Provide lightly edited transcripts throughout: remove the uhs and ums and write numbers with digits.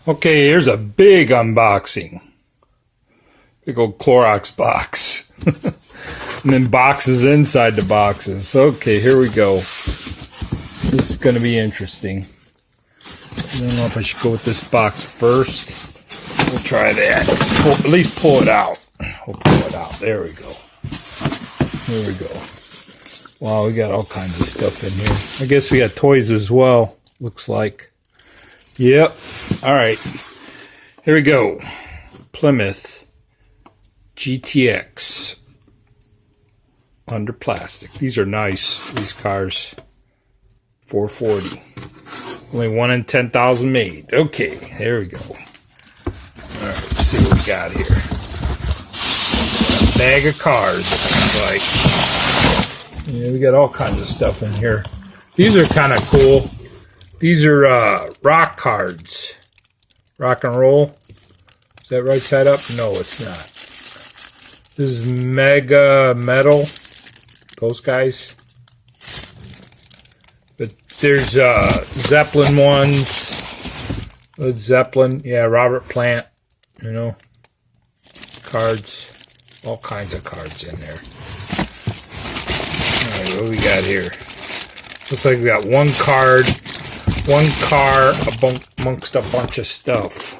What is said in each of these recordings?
Okay, here's a big unboxing. Big old Clorox box. And then boxes inside the boxes. Okay, here we go. This is going to be interesting. I don't know if I should go with this box first. We'll try that. At least pull it out. We'll pull it out. There we go. There we go. Wow, we got all kinds of stuff in here. I guess we got toys as well, looks like. Yep. All right. Here we go. Plymouth GTX under plastic. These are nice, these cars. 440. Only 1 in 10,000 made. Okay, there we go. All right, let's see what we got here. A bag of cars, it looks like. Yeah, we got all kinds of stuff in here. These are kind of cool. These are rock cards. Rock and roll. Is that right side up? No, it's not. This is Mega Metal. Those guys. But there's Zeppelin ones. Led Zeppelin. Yeah, Robert Plant. You know. Cards. All kinds of cards in there. Alright, what do we got here? Looks like we got one card. One car amongst a bunch of stuff.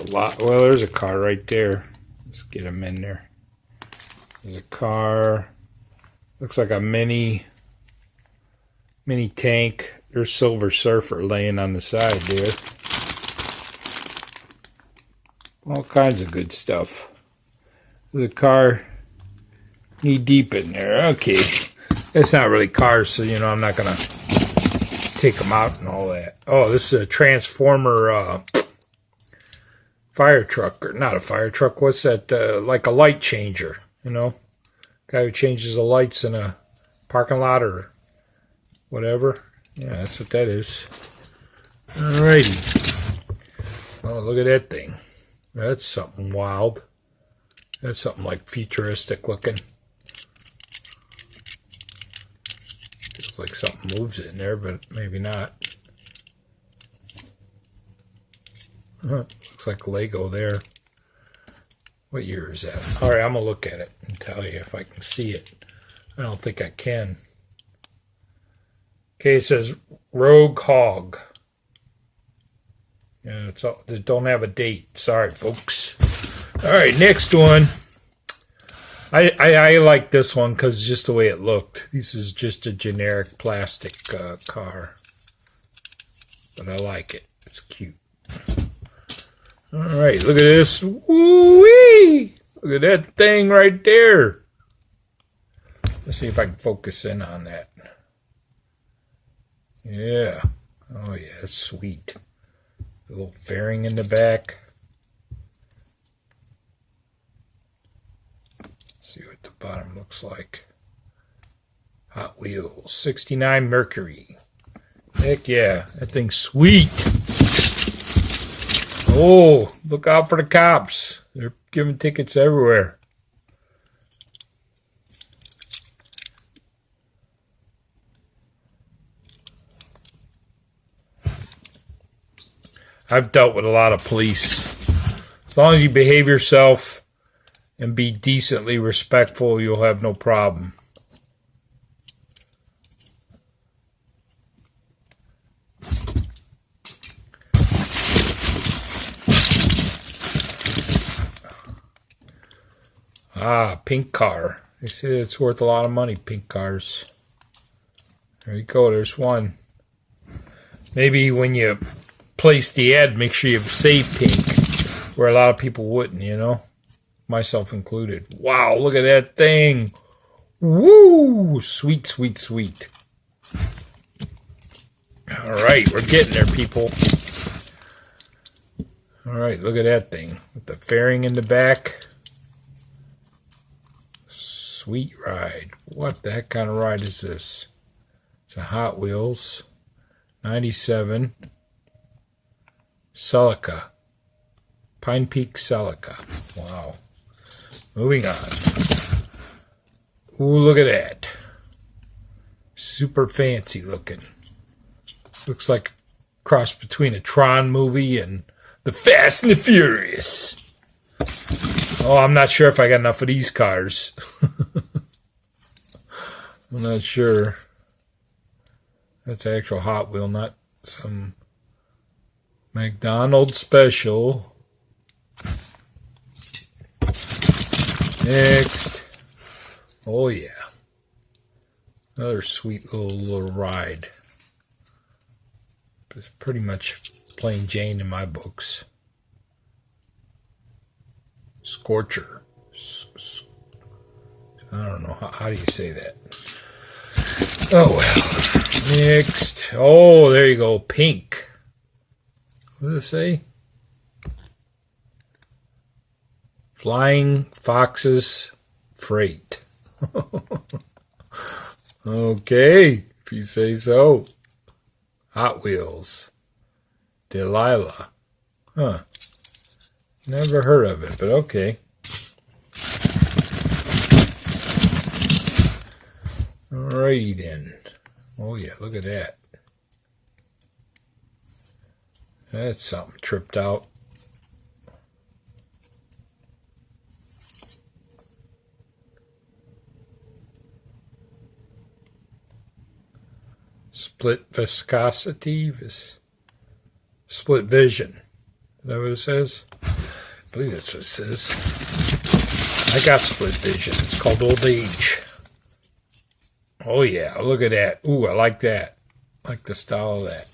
A lot. Well, there's a car right there. Let's get him in there. There's a car. Looks like a mini tank. There's Silver Surfer laying on the side there. All kinds of good stuff. There's a car knee deep in there. Okay. It's not really cars, so, you know, I'm not going to take them out and all that. Oh, this is a Transformer fire truck. Or not a fire truck. What's that? Like a light changer, you know? Guy who changes the lights in a parking lot or whatever. Yeah, that's what that is. Alrighty. Oh, look at that thing. That's something wild. That's something like futuristic looking. Like something moves in there, but maybe not. Looks like Lego there. What year is that? Alright, I'm going to look at it and tell you if I can see it. I don't think I can. Okay, it says Rogue Hog. Yeah, it's all, they don't have a date. Sorry, folks. Alright, next one. I like this one because just the way it looked. This is just a generic plastic car. But I like it. It's cute. Alright, look at this. Woo-wee! Look at that thing right there. Let's see if I can focus in on that. Yeah. Oh yeah, it's sweet. The little fairing in the back. See what the bottom looks like. Hot Wheels 69 Mercury. Heck yeah, that thing's sweet. Oh, look out for the cops. They're giving tickets everywhere. I've dealt with a lot of police. As long as you behave yourself and be decently respectful, you'll have no problem. Ah, pink car. They say it's worth a lot of money, pink cars. There you go, there's one. Maybe when you place the ad, make sure you say pink, where a lot of people wouldn't, you know? Myself included. Wow, look at that thing. Woo! Sweet, sweet, sweet. All right, we're getting there, people. All right, look at that thing. With the fairing in the back. Sweet ride. What the heck kind of ride is this? It's a Hot Wheels. 97. Celica. Pine Peak Celica. Wow. Moving on. Ooh, look at that. Super fancy looking. Looks like cross between a Tron movie and the Fast and the Furious. Oh, I'm not sure if I got enough of these cars. I'm not sure. That's an actual Hot Wheel, not some McDonald's special. Next. Oh, yeah. Another sweet little ride. It's pretty much plain Jane in my books. Scorcher. I don't know. How do you say that? Oh, well. Next. Oh, there you go. Pink. What does it say? Flying Foxes Freight. Okay, if you say so. Hot Wheels. Delilah. Huh. Never heard of it, but okay. Alrighty then. Oh yeah, look at that. That's something tripped out. Split viscosity, split vision. Is that what it says? I believe that's what it says. I got split vision. It's called old age. Oh yeah, look at that. Ooh, I like that. I like the style of that.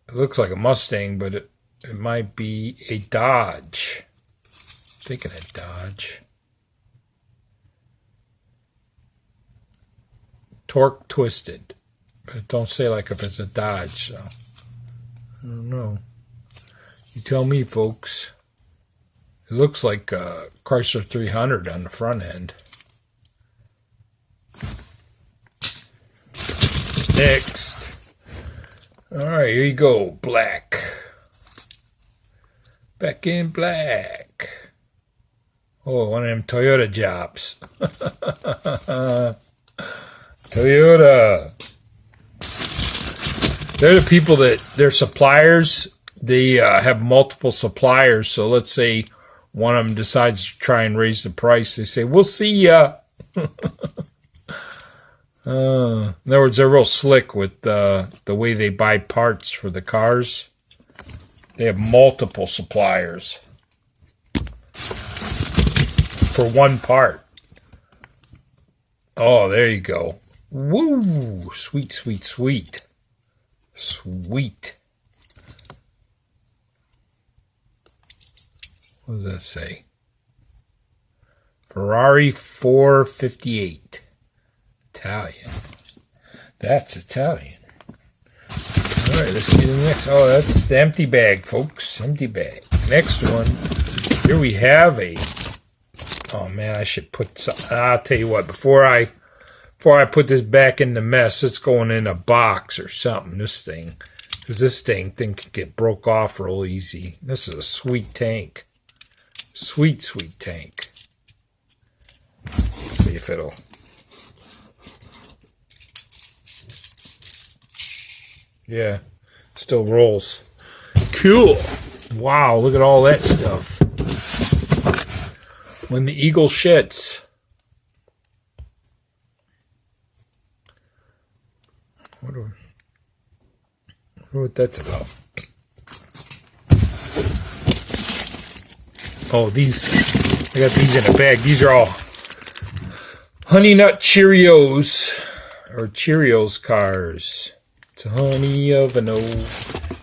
It looks like a Mustang, but it might be a Dodge. I'm thinking a Dodge. Torque twisted. But it don't say like if it's a Dodge, so I don't know. You tell me, folks. It looks like a Chrysler 300 on the front end. Next. Alright, here you go. Black. Back in black. Oh, one of them Toyota jobs. Toyota. They're the people that, they're suppliers. They have multiple suppliers. So let's say one of them decides to try and raise the price. They say, we'll see ya. In other words, they're real slick with the way they buy parts for the cars. They have multiple suppliers for one part. Oh, there you go. Woo! Sweet, sweet, sweet. Sweet. What does that say? Ferrari 458. Italian. That's Italian. All right, let's get in the next. Oh, that's the empty bag, folks. Empty bag. Next one. Here we have a. Oh man, I should put some. I'll tell you what. Before I put this back in the mess, it's going in a box or something. This thing, because this thing can get broke off real easy. This is a sweet tank. Sweet, sweet tank. Let's see if it'll. Yeah, still rolls. Cool. Wow, look at all that stuff. When the eagle shits. I wonder what that's about. Oh, these. I got these in a bag. These are all Honey Nut Cheerios. Or Cheerios cars. It's a honey of an old.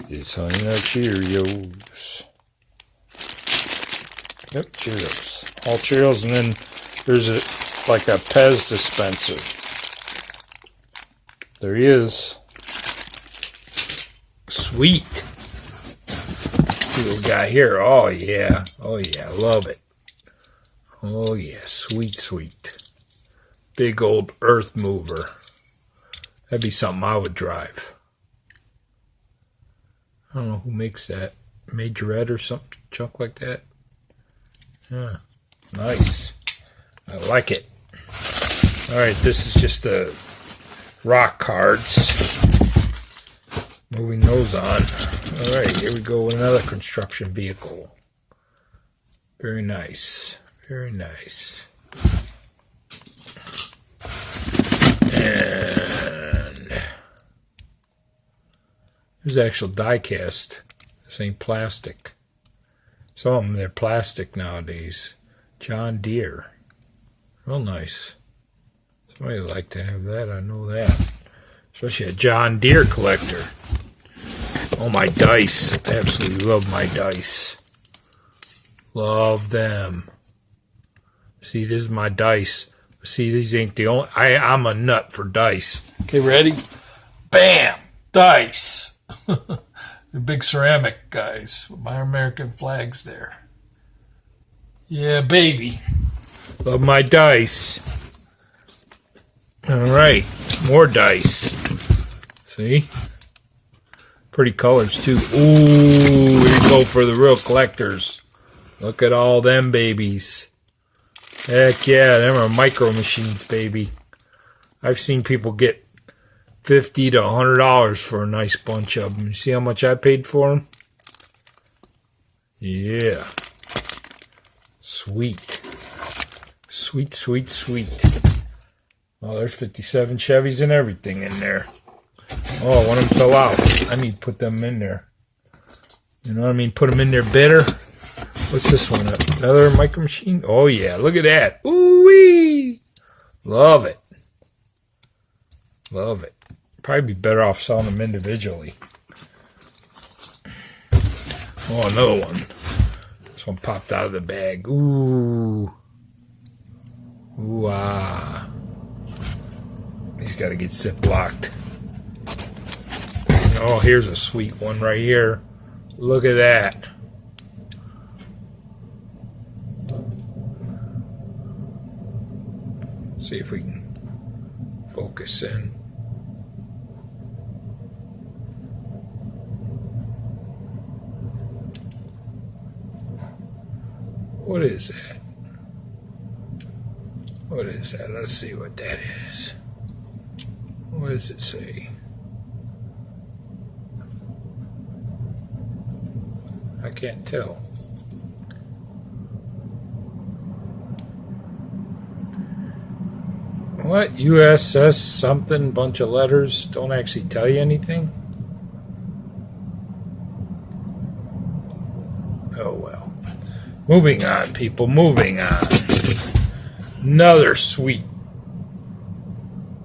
It's Honey Nut Cheerios. Yep, Cheerios. All Cheerios, and then there's like a Pez dispenser. There he is. Sweet. Let's see what we got here. Oh yeah. Oh yeah. Love it. Oh yeah. Sweet, sweet. Big old earth mover. That'd be something I would drive. I don't know who makes that. Majorette or something, junk like that. Yeah, nice. I like it. All right, this is just the rock cards. Moving those on. All right, here we go with another construction vehicle. Very nice. Very nice. And this is actual die cast. This ain't plastic. Some of them, they're plastic nowadays. John Deere. Real nice. Somebody would like to have that, I know that. Especially a John Deere collector. Oh, my dice. I absolutely love my dice. Love them. See, this is my dice. See, these ain't the only... I'm a nut for dice. Okay, ready? Bam! Dice! The big ceramic guys with my American flags there. Yeah, baby. Love my dice. All right, more dice. See? Pretty colors, too. Ooh, here you go for the real collectors. Look at all them babies. Heck yeah, them are micro machines, baby. I've seen people get $50 to $100 for a nice bunch of them. You see how much I paid for them? Yeah. Sweet. Sweet, sweet, sweet. Oh, there's 57 Chevys and everything in there. Oh, one of them fell out. I need to put them in there. You know what I mean? Put them in there better. What's this one? Another micro machine? Oh, yeah. Look at that. Ooh-wee. Love it. Love it. Probably be better off selling them individually. Oh, another one. This one popped out of the bag. Ooh. Ooh, ah. He's got to get zip-locked. Oh, here's a sweet one right here. Look at that. See if we can focus in. What is that? What is that? Let's see what that is. What does it say? I can't tell. What? USS something, bunch of letters, don't actually tell you anything? Oh well. Moving on, people, moving on. Another sweet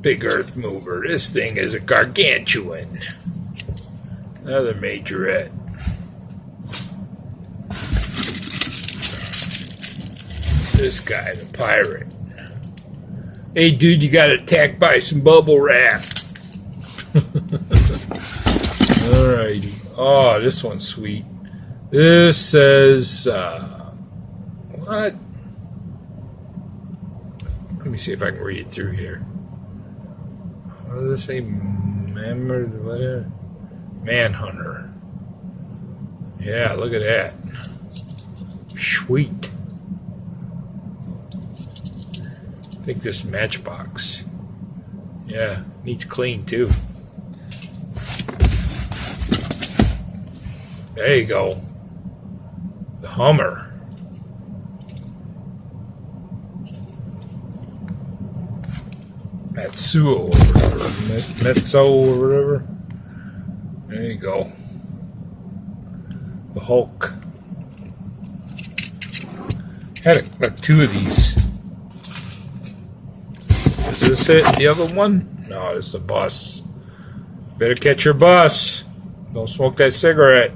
big earth mover. This thing is a gargantuan. Another majorette. This guy, the pirate. Hey, dude, you got attacked by some bubble wrap. Alrighty. Oh, this one's sweet. This says, what? Let me see if I can read it through here. What does it say? Manhunter. Yeah, look at that. Sweet. I think this matchbox. Yeah, needs clean too. There you go. The Hummer. Matsuo or whatever. Metso or whatever. There you go. The Hulk. Had like two of these. Is this it? The other one? No, it's the bus. Better catch your bus. Don't smoke that cigarette.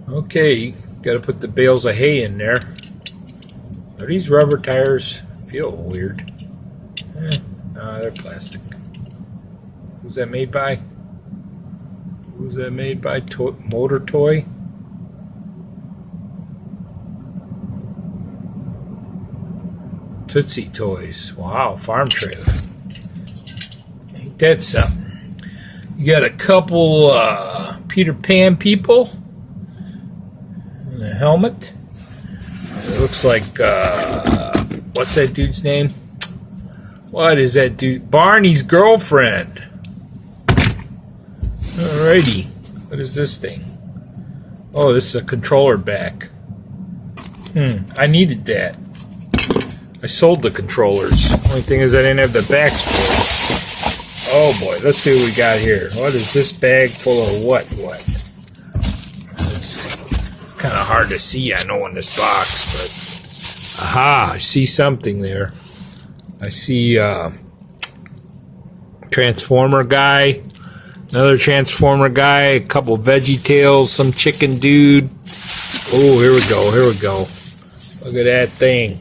Okay, gotta put the bales of hay in there. Are these rubber tires? Feel weird. No, they're plastic. Who's that made by? Who's that made by? Motor Toy? Tootsie Toys. Wow, farm trailer. Ain't that something? You got a couple Peter Pan people in a helmet. It looks like, what's that dude's name? What is that dude? Barney's girlfriend. Alrighty. What is this thing? Oh, this is a controller back. I needed that. I sold the controllers. Only thing is I didn't have the backs for it. Oh boy, let's see what we got here. What is this bag full of what? It's kind of hard to see, I know, in this box, but... Aha, I see something there. I see Transformer guy, another Transformer guy, a couple Veggie Tales, some chicken dude. Oh, here we go, here we go. Look at that thing.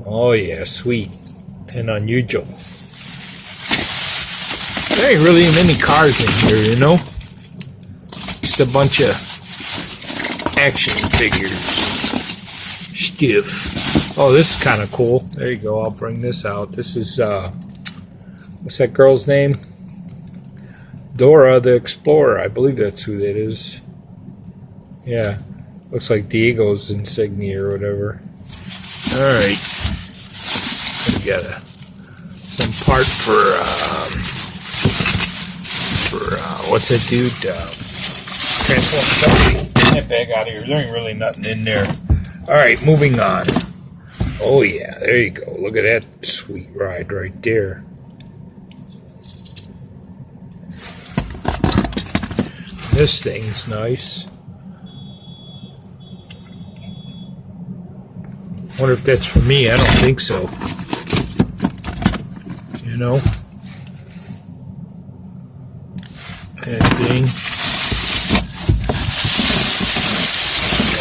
Oh yeah, sweet and unusual. There ain't really many cars in here, you know? Just a bunch of action figures. Stiff. Oh, this is kind of cool. There you go, I'll bring this out. This is, what's that girl's name? Dora the Explorer. I believe that's who that is. Yeah. Looks like Diego's insignia or whatever. Alright. We got some part for what's that dude? Transform. Get that bag out of here. There ain't really nothing in there. Alright, moving on. Oh yeah, there you go. Look at that sweet ride right there. This thing's nice. Wonder if that's for me. I don't think so. You know? That thing.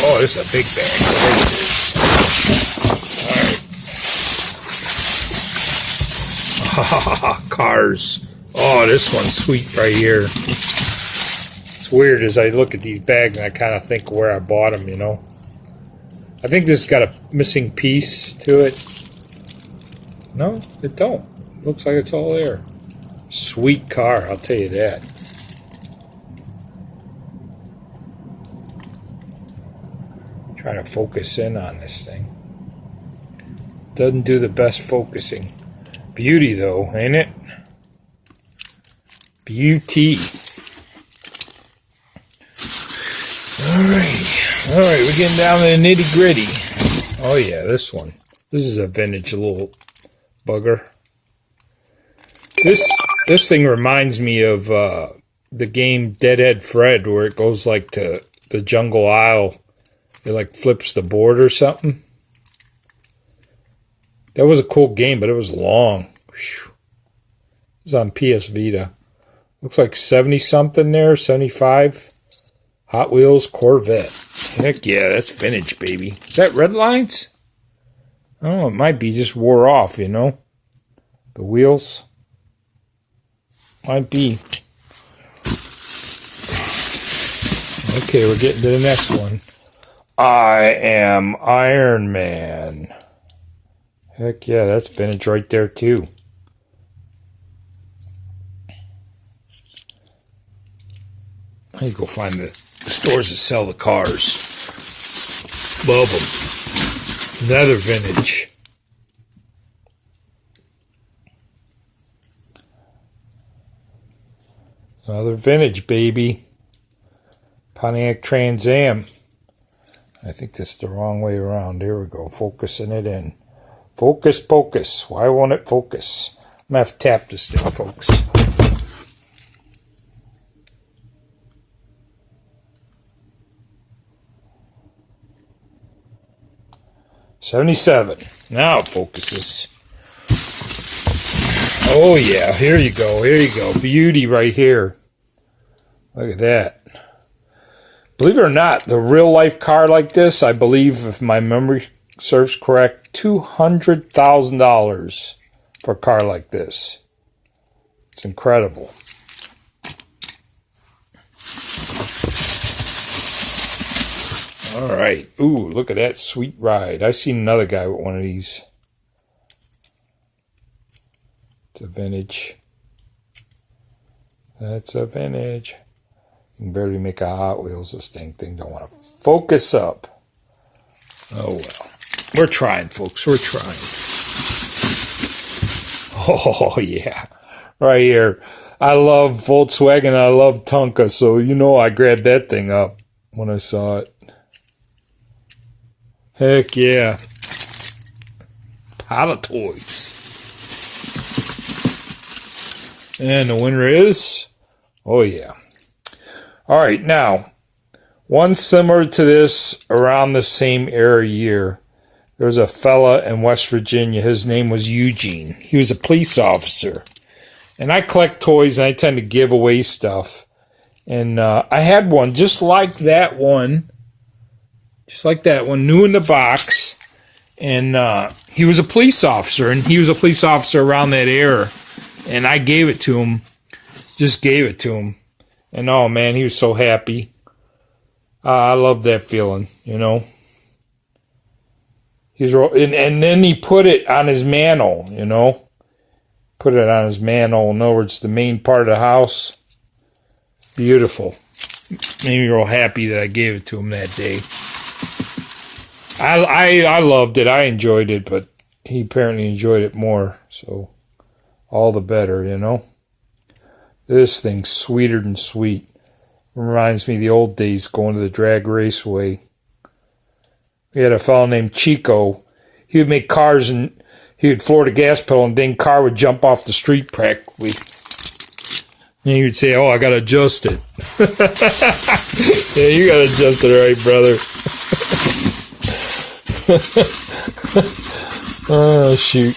Oh, this is a big bag. Alright. Cars. Oh, this one's sweet right here. It's weird as I look at these bags and I kind of think where I bought them, you know? I think this has got a missing piece to it. No, it don't. Looks like it's all there. Sweet car, I'll tell you that. Trying to focus in on this thing. Doesn't do the best focusing. Beauty though, ain't it? Beauty. Alright. Alright, we're getting down to the nitty gritty. Oh yeah, this one. This is a vintage little bugger. This thing reminds me of the game Deadhead Fred, where it goes like to the jungle aisle. It like flips the board or something. That was a cool game, but it was long. Whew. It was on PS Vita. Looks like 70 something there, 75. Hot Wheels Corvette. Heck yeah, that's vintage, baby. Is that red lines? Oh, it might be just wore off, you know? The wheels. Might be. Okay, we're getting to the next one. I am Iron Man. Heck yeah, that's vintage right there, too. I need to go find the stores that sell the cars. Love them. Another vintage. Another vintage, baby. Pontiac Trans Am. I think this is the wrong way around. There we go. Focusing it in. Focus, focus. Why won't it focus? I'm going to have to tap this thing, folks. $77. Now it focuses. Oh yeah, here you go, here you go. Beauty right here. Look at that. Believe it or not, the real life car like this, I believe, if my memory serves correct, $200,000 for a car like this. It's incredible. All right. Ooh, look at that sweet ride. I seen another guy with one of these. It's a vintage. That's a vintage. You can barely make a Hot Wheels. This thing don't want to focus up. Oh well. We're trying, folks. We're trying. Oh, yeah. Right here. I love Volkswagen. I love Tonka. So, you know, I grabbed that thing up when I saw it. Heck yeah. Pot of toys. And the winner is, oh yeah. All right, now, one similar to this around the same era year. There was a fella in West Virginia. His name was Eugene. He was a police officer. And I collect toys and I tend to give away stuff. And I had one just like that one. Just like that one, new in the box. And he was a police officer. And he was a police officer around that era. And I gave it to him. Just gave it to him. And oh man, he was so happy. I love that feeling, you know. And then he put it on his mantle, you know. Put it on his mantle. In other words, the main part of the house. Beautiful. Made me real happy that I gave it to him that day. I loved it. I enjoyed it, but he apparently enjoyed it more. So all the better, you know. This thing's sweeter than sweet. Reminds me of the old days going to the drag raceway. We had a fellow named Chico. He would make cars and he would floor the gas pedal and then car would jump off the street practically. And he would say, oh, I got to adjust it. Yeah, you got to adjust it right, brother. Oh, shoot.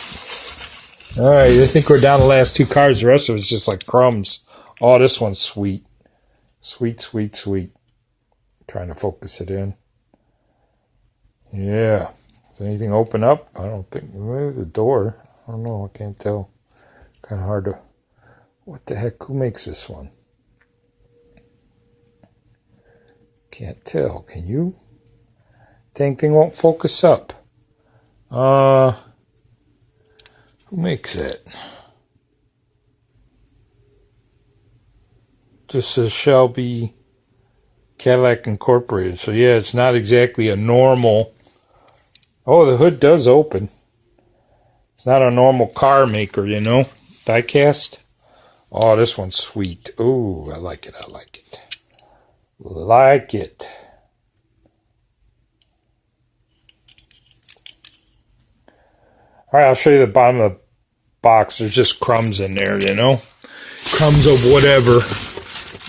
All right, I think we're down to the last two cards. The rest of it's just like crumbs. Oh, this one's sweet. Sweet, sweet, sweet. Trying to focus it in. Yeah. Does anything open up? I don't think. Maybe the door. I don't know. I can't tell. Kind of hard to. What the heck? Who makes this one? Can't tell. Can you? Dang thing won't focus up. Who makes it? This says Shelby Cadillac Incorporated. So yeah, it's not exactly a normal. Oh, the hood does open. It's not a normal car maker, you know. Diecast. Oh, this one's sweet. Ooh, I like it. I like it. Like it. All right, I'll show you the bottom of the box. There's just crumbs in there, you know. Crumbs of whatever.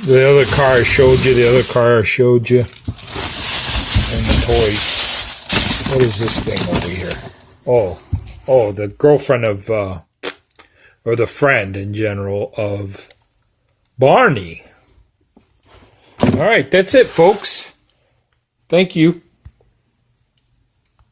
The other car I showed you. The other car I showed you. And the toys. What is this thing over here? Oh, the girlfriend of, or the friend in general of Barney. All right, that's it, folks. Thank you.